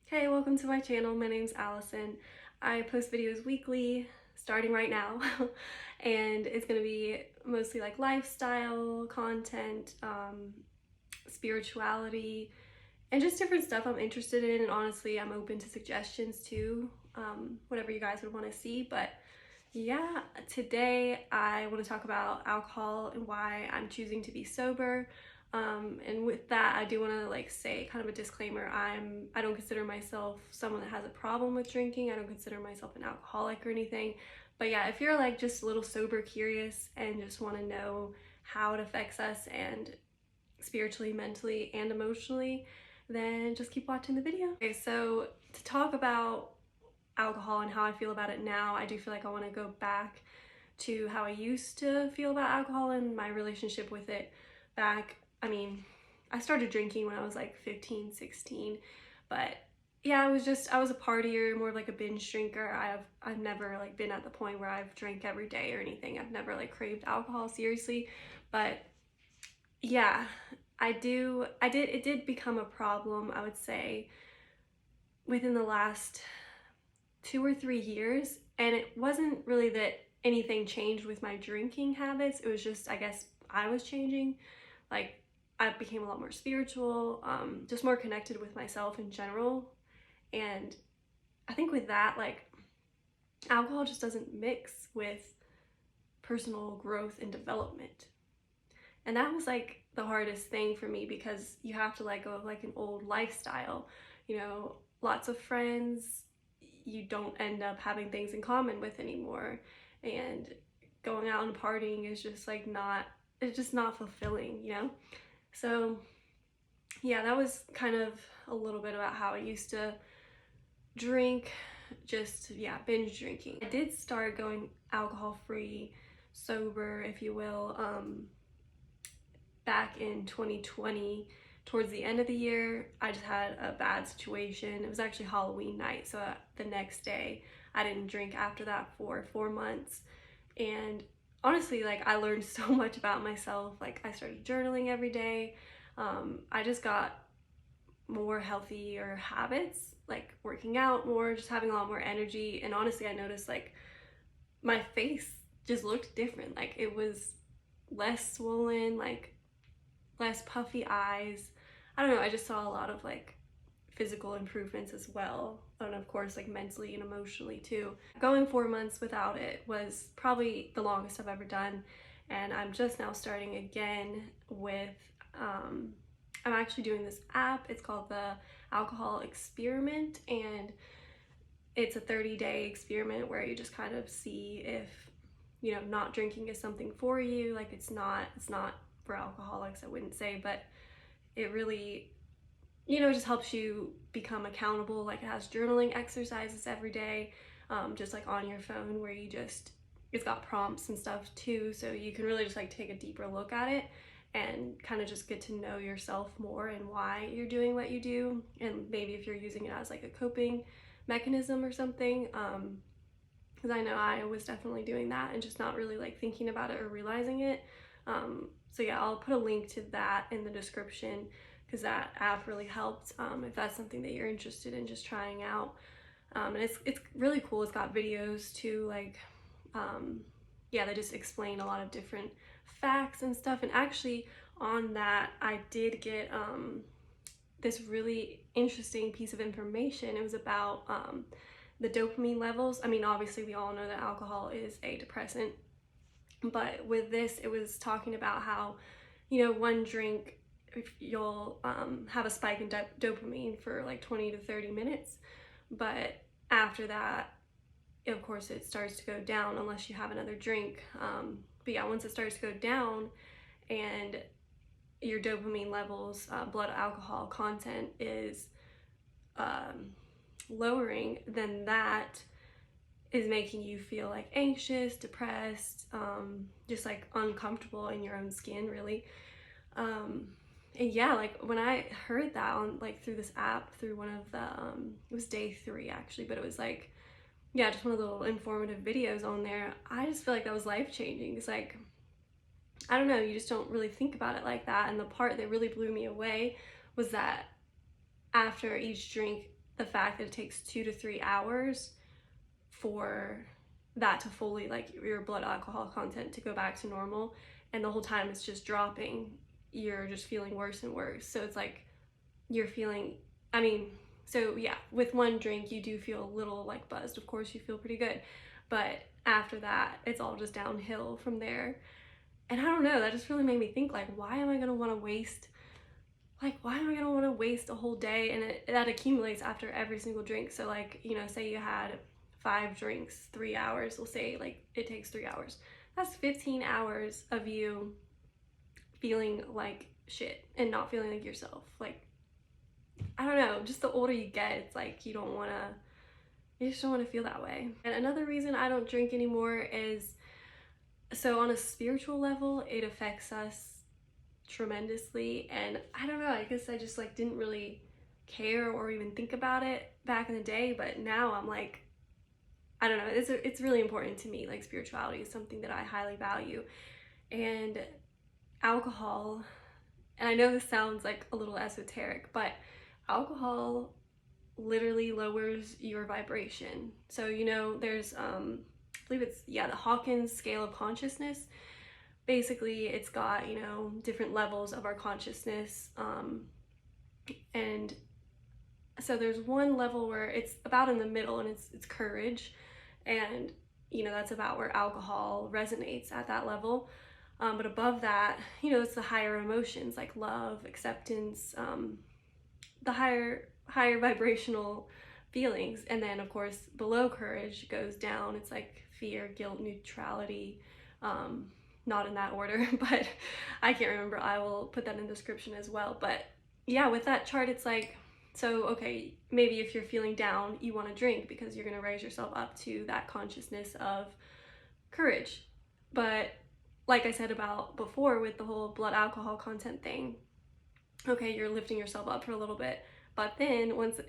Hey, welcome to my channel. My name's Allison. I post videos weekly, starting right now, and it's gonna be mostly like lifestyle content, spirituality, and just different stuff I'm interested in. And honestly, I'm open to suggestions too, whatever you guys would want to see. But yeah, today I want to talk about alcohol and why I'm choosing to be sober. And with that, I do want to say kind of a disclaimer. I don't consider myself someone that has a problem with drinking. I don't consider myself an alcoholic or anything. But yeah, if you're like just a little sober curious and just want to know how it affects us and spiritually, mentally, and emotionally, then just keep watching the video. Okay, so to talk about alcohol and how I feel about it now, I do feel like I want to go back to how I used to feel about alcohol and my relationship with it back. I started drinking when I was like 15, 16, but yeah, I was a partier, more of like a binge drinker. I've never like been at the point where I've drank every day or anything. I've never like craved alcohol seriously, but yeah, it did become a problem, I would say, within the last 2 or 3 years. And it wasn't really that anything changed with my drinking habits. It was just, I guess, I was changing. Like, I became a lot more spiritual, just more connected with myself in general. And I think with that, like, alcohol just doesn't mix with personal growth and development. And that was like the hardest thing for me, because you have to let go of like an old lifestyle, lots of friends you don't end up having things in common with anymore. And going out and partying is just like it's just not fulfilling. So yeah, that was kind of a little bit about how I used to drink, just, yeah, binge drinking. I did start going alcohol free, sober, if you will, back in 2020. Towards the end of the year, I just had a bad situation. It was actually Halloween night, so the next day I didn't drink after that for 4 months. And honestly, like, I learned so much about myself. Like, I started journaling every day. I just got more healthier habits, like working out more, just having a lot more energy. And honestly, I noticed like my face just looked different. Like, it was less swollen, like less puffy eyes. I don't know, I just saw a lot of like physical improvements as well. And of course, like mentally and emotionally too. Going 4 months without it was probably the longest I've ever done. And I'm just now starting again with, I'm actually doing this app. It's called the Alcohol Experiment. And it's a 30-day experiment where you just kind of see if, not drinking is something for you. Like, it's not for alcoholics, I wouldn't say, but it really, just helps you become accountable. Like, it has journaling exercises every day, just like on your phone, where it's got prompts and stuff too, so you can really just like take a deeper look at it and kind of just get to know yourself more and why you're doing what you do, and maybe if you're using it as like a coping mechanism or something. Because I know I was definitely doing that and just not really like thinking about it or realizing it. So yeah, I'll put a link to that in the description, because that app really helped, if that's something that you're interested in just trying out. And it's really cool. It's got videos too, like, yeah, they just explain a lot of different facts and stuff. And actually on that, I did get this really interesting piece of information. It was about the dopamine levels. I mean, obviously we all know that alcohol is a depressant, but with this, it was talking about how, one drink, you'll have a spike in dopamine for like 20 to 30 minutes, but after that, of course, it starts to go down unless you have another drink. But yeah, once it starts to go down and your dopamine levels, blood alcohol content is lowering, then that is making you feel like anxious, depressed, just like uncomfortable in your own skin, really. And yeah, like when I heard that on like through this app, through one of the it was day 3 actually, but it was like, yeah, just one of the little informative videos on there. I just feel like that was life-changing. It's like, I don't know, you just don't really think about it like that. And the part that really blew me away was that after each drink, the fact that it takes 2 to 3 hours for that to fully, like, your blood alcohol content to go back to normal, and the whole time it's just dropping, you're just feeling worse and worse. So it's like you're feeling, I mean, so yeah, with one drink you do feel a little like buzzed. Of course you feel pretty good, but after that it's all just downhill from there. And I don't know, that just really made me think, like, why am I gonna want to waste, a whole day? And that accumulates after every single drink. So, like, you know, say you had 5 drinks, 3 hours, we'll say, like, it takes 3 hours. That's 15 hours of you feeling like shit and not feeling like yourself. Like, I don't know, just the older you get, it's like you just don't want to feel that way. And another reason I don't drink anymore is, so on a spiritual level, it affects us tremendously. And I don't know, I guess I just, like, didn't really care or even think about it back in the day, but now I'm like, I don't know, it's really important to me. Like, spirituality is something that I highly value. And alcohol, and I know this sounds like a little esoteric, but alcohol literally lowers your vibration. So, you know, there's I believe it's, yeah, the Hawkins scale of consciousness. Basically, it's got, you know, different levels of our consciousness, and so there's one level where it's about in the middle, and it's courage, and, you know, that's about where alcohol resonates at that level. But above that, you know, it's the higher emotions like love, acceptance, the higher vibrational feelings. And then, of course, below courage goes down. It's like fear, guilt, neutrality. Not in that order, but I can't remember. I will put that in the description as well. But yeah, with that chart, it's like, so, okay, maybe if you're feeling down, you want to drink because you're going to raise yourself up to that consciousness of courage. But like I said about before with the whole blood alcohol content thing, okay, you're lifting yourself up for a little bit, but then once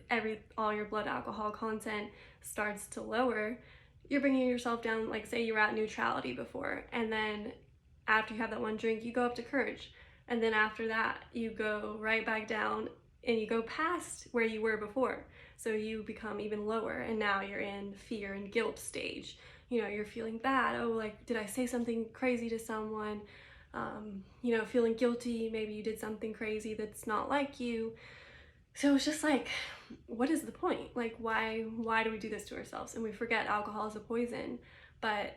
all your blood alcohol content starts to lower, you're bringing yourself down. Like, say you were at neutrality before, and then after you have that one drink, you go up to courage, and then after that you go right back down, and you go past where you were before. So you become even lower, and now you're in fear and guilt stage. You know, you're feeling bad. Oh, like, did I say something crazy to someone? You know, feeling guilty. Maybe you did something crazy that's not like you. So it's just like, what is the point? Like, why do we do this to ourselves? And we forget alcohol is a poison, but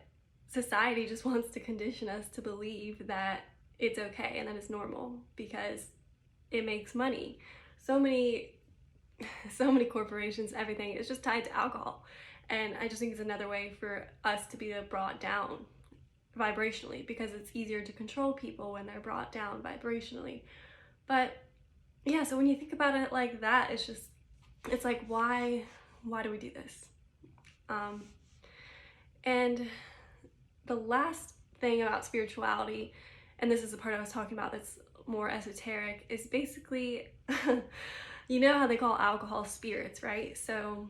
society just wants to condition us to believe that it's okay and that it's normal because it makes money. So many corporations, everything is just tied to alcohol. And I just think it's another way for us to be brought down vibrationally, because it's easier to control people when they're brought down vibrationally. But yeah, so when you think about it like that, it's like, why do we do this? And the last thing about spirituality, and this is the part I was talking about that's more esoteric, is basically, you know how they call alcohol spirits, right? So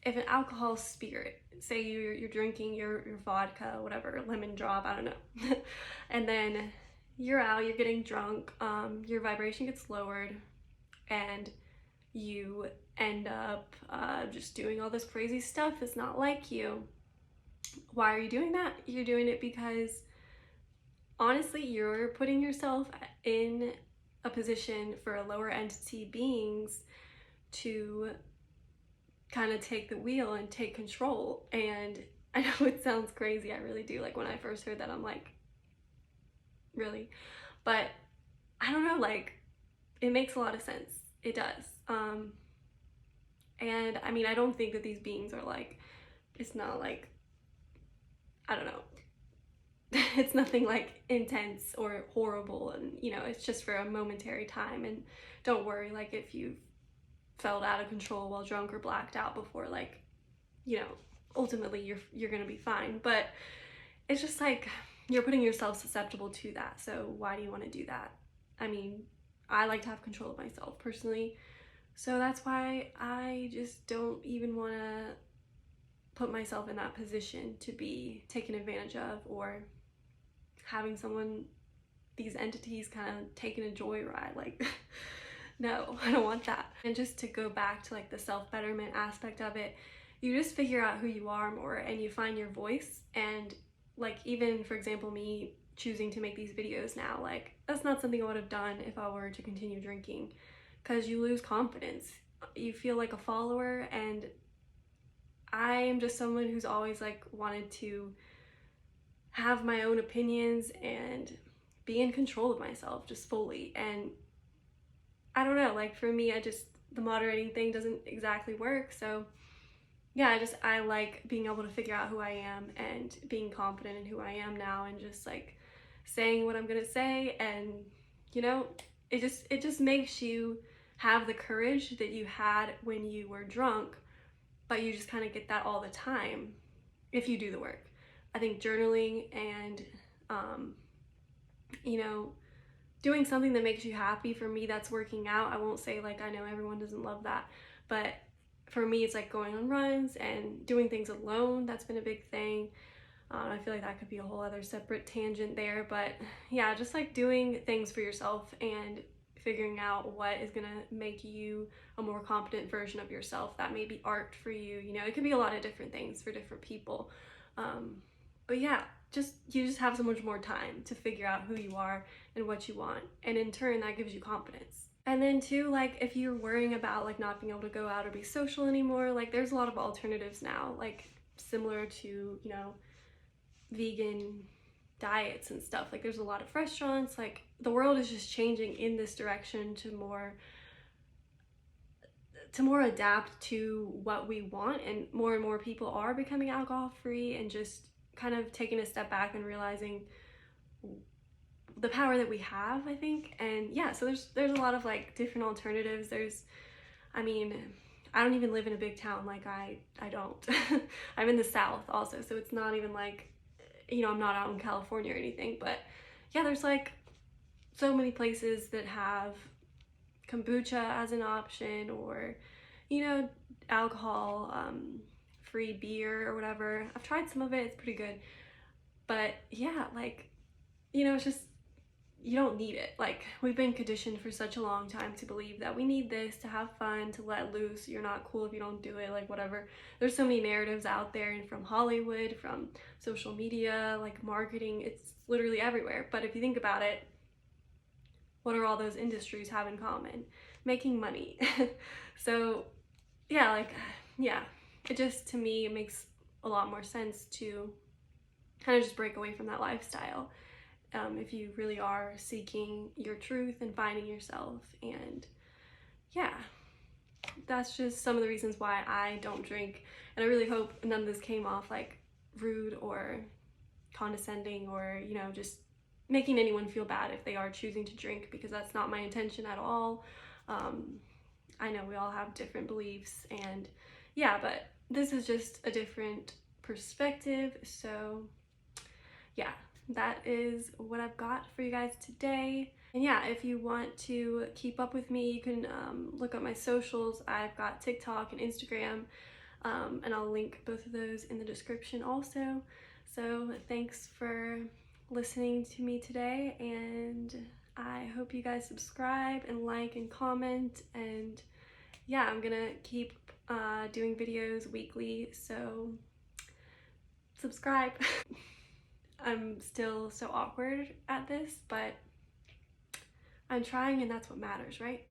if an alcohol spirit, say you're drinking your vodka, whatever, lemon drop, I don't know, and then you're out, you're getting drunk, your vibration gets lowered, and you end up just doing all this crazy stuff that's not like you. Why are you doing that? You're doing it because, honestly, you're putting yourself in a position for lower entity beings to kind of take the wheel and take control. And I know it sounds crazy, I really do. Like, when I first heard that, I'm like, really? But I don't know, like, it makes a lot of sense. It does. And I mean, I don't think that these beings are like, it's not like, I don't know, it's nothing like intense or horrible, and, you know, it's just for a momentary time. And don't worry, like, if you felt out of control while drunk or blacked out before, like, you know, ultimately you're gonna be fine. But it's just like, you're putting yourself susceptible to that. So why do you want to do that? I mean, I like to have control of myself personally, so that's why I just don't even want to put myself in that position to be taken advantage of, or having these entities kind of taking a joyride. Like, No, I don't want that. And just to go back to like the self-betterment aspect of it, you just figure out who you are more and you find your voice. And like, even for example, me choosing to make these videos now, like that's not something I would have done if I were to continue drinking, because you lose confidence. You feel like a follower, and I am just someone who's always like wanted to have my own opinions and be in control of myself just fully. And I don't know, like for me, the moderating thing doesn't exactly work. So yeah, I like being able to figure out who I am and being confident in who I am now, and just like saying what I'm gonna say. And you know, it just makes you have the courage that you had when you were drunk, but you just kind of get that all the time if you do the work. I think journaling and um, you know, doing something that makes you happy, for me that's working out. I won't say, like, I know everyone doesn't love that, but for me it's like going on runs and doing things alone. That's been a big thing. I feel like that could be a whole other separate tangent there, but yeah, just like doing things for yourself and figuring out what is gonna make you a more competent version of yourself. That may be art for you, you know, it could be a lot of different things for different people. But yeah, you just have so much more time to figure out who you are and what you want, and in turn that gives you confidence. And then too, like if you're worrying about like not being able to go out or be social anymore, like there's a lot of alternatives now, like similar to, you know, vegan diets and stuff. Like there's a lot of restaurants. Like the world is just changing in this direction to more adapt to what we want, and more people are becoming alcohol free and just kind of taking a step back and realizing the power that we have, I think. And yeah, so there's a lot of like different alternatives. I mean, I don't even live in a big town. Like I don't. I'm in the South also, so it's not even like, you know, I'm not out in California or anything. But yeah, there's like so many places that have kombucha as an option, or, you know, alcohol free beer or whatever. I've tried some of it, it's pretty good. But yeah, like, you know, it's just, you don't need it. Like, we've been conditioned for such a long time to believe that we need this to have fun, to let loose. You're not cool if you don't do it, like whatever. There's so many narratives out there, and from Hollywood, from social media, like marketing, it's literally everywhere. But if you think about it, what are all those industries have in common? Making money. So yeah, like, yeah, it just, to me, it makes a lot more sense to kind of just break away from that lifestyle, if you really are seeking your truth and finding yourself. And yeah, that's just some of the reasons why I don't drink. And I really hope none of this came off like rude or condescending, or, you know, just making anyone feel bad if they are choosing to drink, because that's not my intention at all. I know we all have different beliefs, and yeah, but this is just a different perspective. So yeah, that is what I've got for you guys today. And yeah, if you want to keep up with me, you can look up my socials. I've got TikTok and Instagram, and I'll link both of those in the description also. So thanks for listening to me today, and I hope you guys subscribe and like and comment. And yeah, I'm gonna keep doing videos weekly, so subscribe. I'm still so awkward at this, but I'm trying, and that's what matters, right?